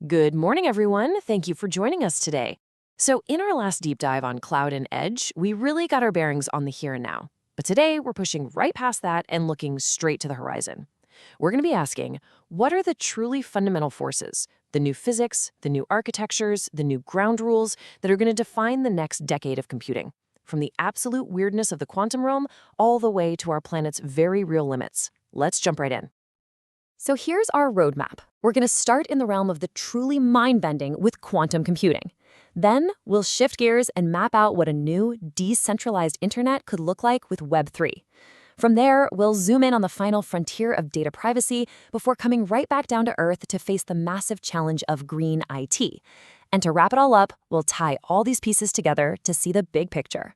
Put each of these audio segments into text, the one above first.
Good morning, everyone. Thank you for joining us today. So, in our last deep dive on cloud and edge, we really got our bearings on the here and now. But today, we're pushing right past that and looking straight to the horizon. We're going to be asking, what are the truly fundamental forces, the new physics, the new architectures, the new ground rules that are going to define the next decade of computing? From the absolute weirdness of the quantum realm all the way to our planet's very real limits. Let's jump right in. So here's our roadmap. We're going to start in the realm of the truly mind-bending with quantum computing. Then we'll shift gears and map out what a new, decentralized internet could look like with Web3. From there, we'll zoom in on the final frontier of data privacy before coming right back down to Earth to face the massive challenge of green IT. And to wrap it all up, we'll tie all these pieces together to see the big picture.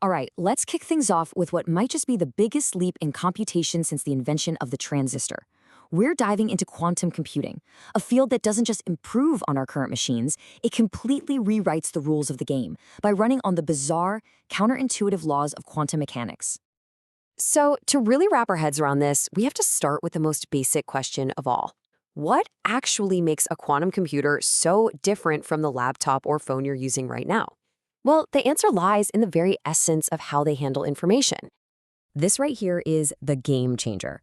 All right, let's kick things off with what might just be the biggest leap in computation since the invention of the transistor. We're diving into quantum computing, a field that doesn't just improve on our current machines, it completely rewrites the rules of the game by running on the bizarre, counterintuitive laws of quantum mechanics. So, to really wrap our heads around this, we have to start with the most basic question of all. What actually makes a quantum computer so different from the laptop or phone you're using right now? Well, the answer lies in the very essence of how they handle information. This right here is the game changer.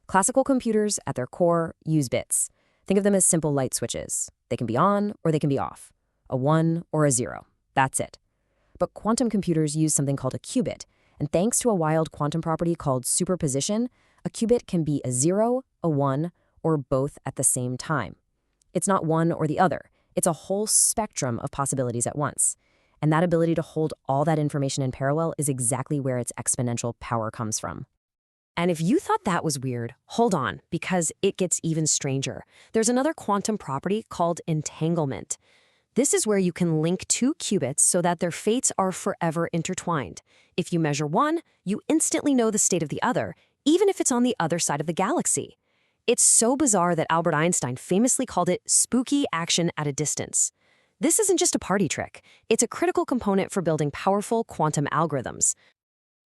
Classical computers, at their core, use bits. Think of them as simple light switches. They can be on or they can be off, a 1 or a 0. That's it. But quantum computers use something called a qubit, and thanks to a wild quantum property called superposition, a qubit can be a 0, a 1, or both at the same time. It's not one or the other. It's a whole spectrum of possibilities at once. And that ability to hold all that information in parallel is exactly where its exponential power comes from. And if you thought that was weird, hold on, because it gets even stranger. There's another quantum property called entanglement. This is where you can link two qubits so that their fates are forever intertwined. If you measure one, you instantly know the state of the other, even if it's on the other side of the galaxy. It's so bizarre that Albert Einstein famously called it spooky action at a distance. This isn't just a party trick. It's a critical component for building powerful quantum algorithms.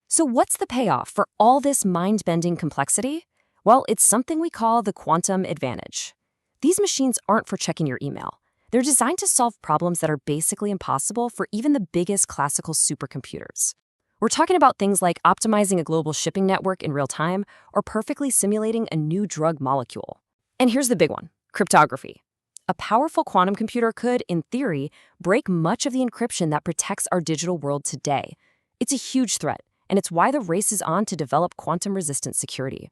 So what's the payoff for all this mind-bending complexity? Well, it's something we call the quantum advantage. These machines aren't for checking your email. They're designed to solve problems that are basically impossible for even the biggest classical supercomputers. We're talking about things like optimizing a global shipping network in real time or perfectly simulating a new drug molecule. And here's the big one, cryptography. A powerful quantum computer could, in theory, break much of the encryption that protects our digital world today. It's a huge threat, and it's why the race is on to develop quantum-resistant security.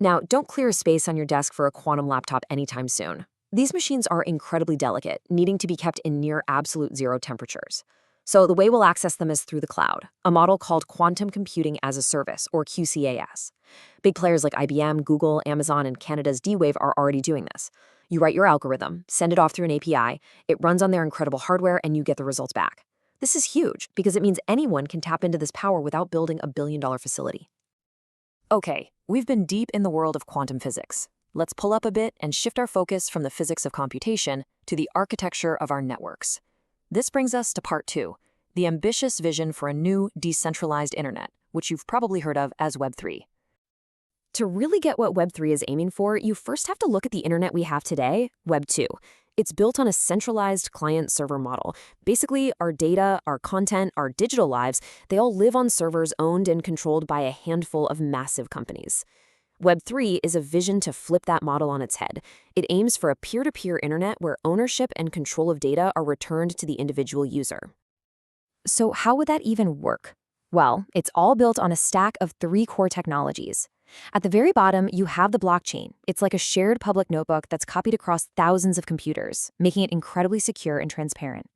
Now, don't clear a space on your desk for a quantum laptop anytime soon. These machines are incredibly delicate, needing to be kept in near absolute zero temperatures. So the way we'll access them is through the cloud, a model called Quantum Computing as a Service, or QCAS. Big players like IBM, Google, Amazon, and Canada's D-Wave are already doing this. You write your algorithm, send it off through an API, it runs on their incredible hardware, and you get the results back. This is huge because it means anyone can tap into this power without building a billion-dollar facility. Okay, we've been deep in the world of quantum physics. Let's pull up a bit and shift our focus from the physics of computation to the architecture of our networks. This brings us to part 2, the ambitious vision for a new decentralized internet, which you've probably heard of as Web3. To really get what Web3 is aiming for, you first have to look at the internet we have today, Web 2. It's built on a centralized client-server model. Basically, our data, our content, our digital lives, they all live on servers owned and controlled by a handful of massive companies. Web3 is a vision to flip that model on its head. It aims for a peer-to-peer internet where ownership and control of data are returned to the individual user. So how would that even work? Well, it's all built on a stack of 3 core technologies. At the very bottom, you have the blockchain. It's like a shared public notebook that's copied across thousands of computers, making it incredibly secure and transparent.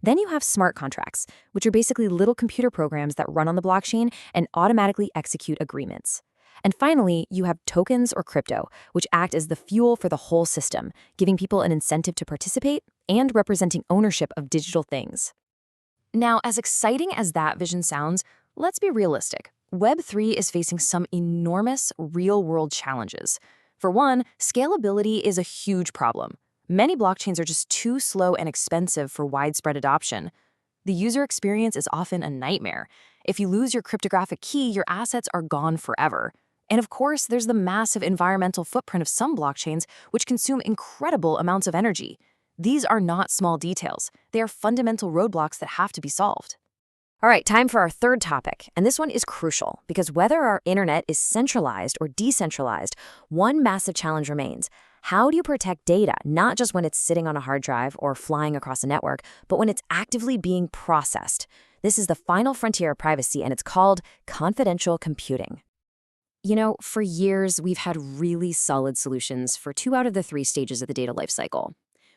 Then you have smart contracts, which are basically little computer programs that run on the blockchain and automatically execute agreements. And finally, you have tokens or crypto, which act as the fuel for the whole system, giving people an incentive to participate and representing ownership of digital things. Now, as exciting as that vision sounds, let's be realistic. Web3 is facing some enormous real-world challenges. For one, scalability is a huge problem. Many blockchains are just too slow and expensive for widespread adoption. The user experience is often a nightmare. If you lose your cryptographic key, your assets are gone forever. And of course, there's the massive environmental footprint of some blockchains, which consume incredible amounts of energy. These are not small details. They are fundamental roadblocks that have to be solved. All right, time for our third topic, and this one is crucial because whether our internet is centralized or decentralized, one massive challenge remains. How do you protect data, not just when it's sitting on a hard drive or flying across a network, but when it's actively being processed? This is the final frontier of privacy, and it's called confidential computing. You know, for years, we've had really solid solutions for 2 out of the 3 stages of the data lifecycle.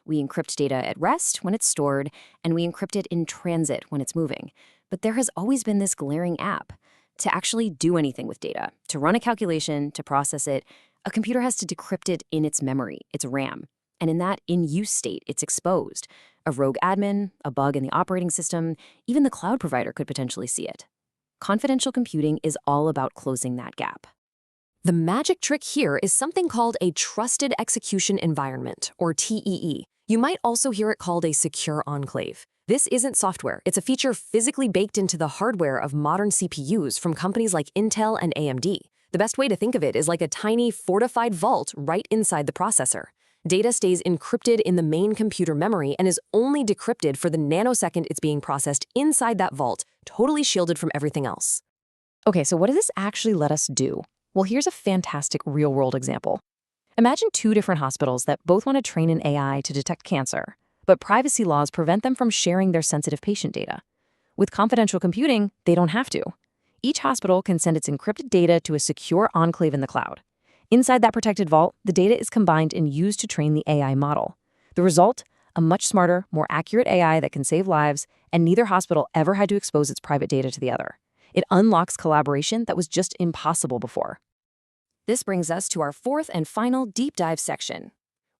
We encrypt data at rest when it's stored, and we encrypt it in transit when it's moving. But there has always been this glaring gap. To actually do anything with data, to run a calculation, to process it, a computer has to decrypt it in its memory, its RAM. And in that in-use state, it's exposed. A rogue admin, a bug in the operating system, even the cloud provider could potentially see it. Confidential computing is all about closing that gap. The magic trick here is something called a Trusted Execution Environment, or TEE. You might also hear it called a secure enclave. This isn't software. It's a feature physically baked into the hardware of modern CPUs from companies like Intel and AMD. The best way to think of it is like a tiny, fortified vault right inside the processor. Data stays encrypted in the main computer memory and is only decrypted for the nanosecond it's being processed inside that vault, totally shielded from everything else. Okay, so what does this actually let us do? Well, here's a fantastic real-world example. Imagine 2 different hospitals that both want to train an AI to detect cancer, but privacy laws prevent them from sharing their sensitive patient data. With confidential computing, they don't have to. Each hospital can send its encrypted data to a secure enclave in the cloud. Inside that protected vault, the data is combined and used to train the AI model. The result? A much smarter, more accurate AI that can save lives, and neither hospital ever had to expose its private data to the other. It unlocks collaboration that was just impossible before. This brings us to our 4th and final deep dive section.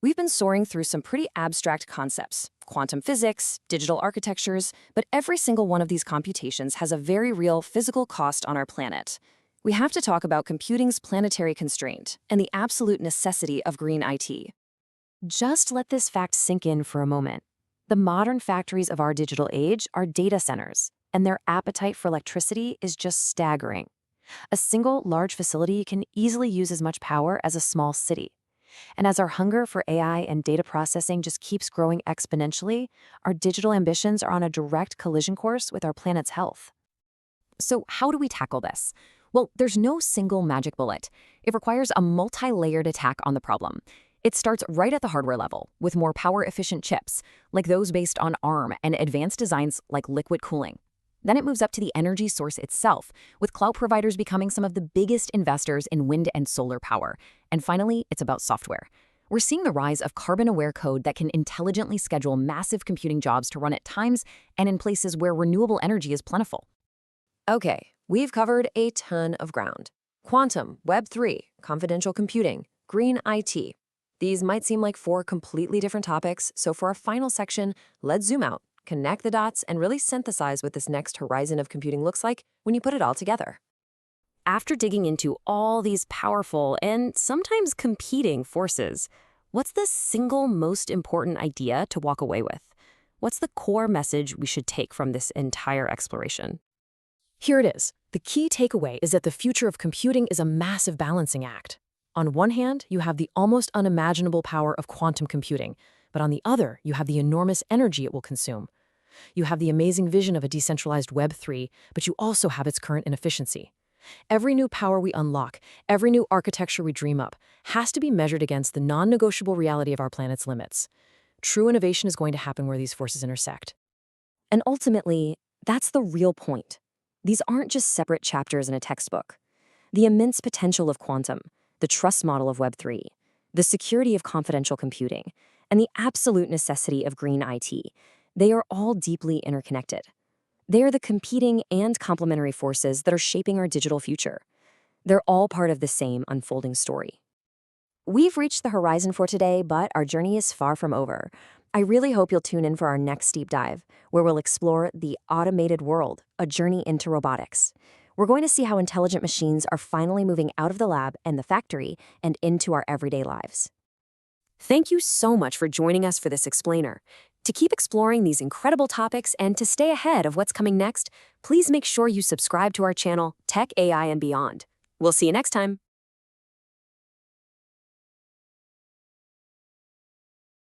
We've been soaring through some pretty abstract concepts, quantum physics, digital architectures, but every single one of these computations has a very real physical cost on our planet. We have to talk about computing's planetary constraint and the absolute necessity of green IT. Just let this fact sink in for a moment. The modern factories of our digital age are data centers, and their appetite for electricity is just staggering. A single large facility can easily use as much power as a small city. And as our hunger for AI and data processing just keeps growing exponentially, our digital ambitions are on a direct collision course with our planet's health. So how do we tackle this? Well, there's no single magic bullet. It requires a multi-layered attack on the problem. It starts right at the hardware level, with more power-efficient chips, like those based on ARM and advanced designs like liquid cooling. Then it moves up to the energy source itself, with cloud providers becoming some of the biggest investors in wind and solar power. And finally, it's about software. We're seeing the rise of carbon-aware code that can intelligently schedule massive computing jobs to run at times and in places where renewable energy is plentiful. Okay, we've covered a ton of ground. Quantum, Web3, confidential computing, green IT. These might seem like 4 completely different topics, so for our final section, let's zoom out, connect the dots, and really synthesize what this next horizon of computing looks like when you put it all together. After digging into all these powerful and sometimes competing forces, what's the single most important idea to walk away with? What's the core message we should take from this entire exploration? Here it is. The key takeaway is that the future of computing is a massive balancing act. On one hand, you have the almost unimaginable power of quantum computing, but on the other, you have the enormous energy it will consume. You have the amazing vision of a decentralized Web3, but you also have its current inefficiency. Every new power we unlock, every new architecture we dream up, has to be measured against the non-negotiable reality of our planet's limits. True innovation is going to happen where these forces intersect. And ultimately, that's the real point. These aren't just separate chapters in a textbook. The immense potential of quantum, the trust model of Web3, the security of confidential computing, and the absolute necessity of green IT, they are all deeply interconnected. They are the competing and complementary forces that are shaping our digital future. They're all part of the same unfolding story. We've reached the horizon for today, but our journey is far from over. I really hope you'll tune in for our next deep dive, where we'll explore the automated world, a journey into robotics. We're going to see how intelligent machines are finally moving out of the lab and the factory and into our everyday lives. Thank you so much for joining us for this explainer. To keep exploring these incredible topics and to stay ahead of what's coming next, please make sure you subscribe to our channel, Tech AI and Beyond. We'll see you next time.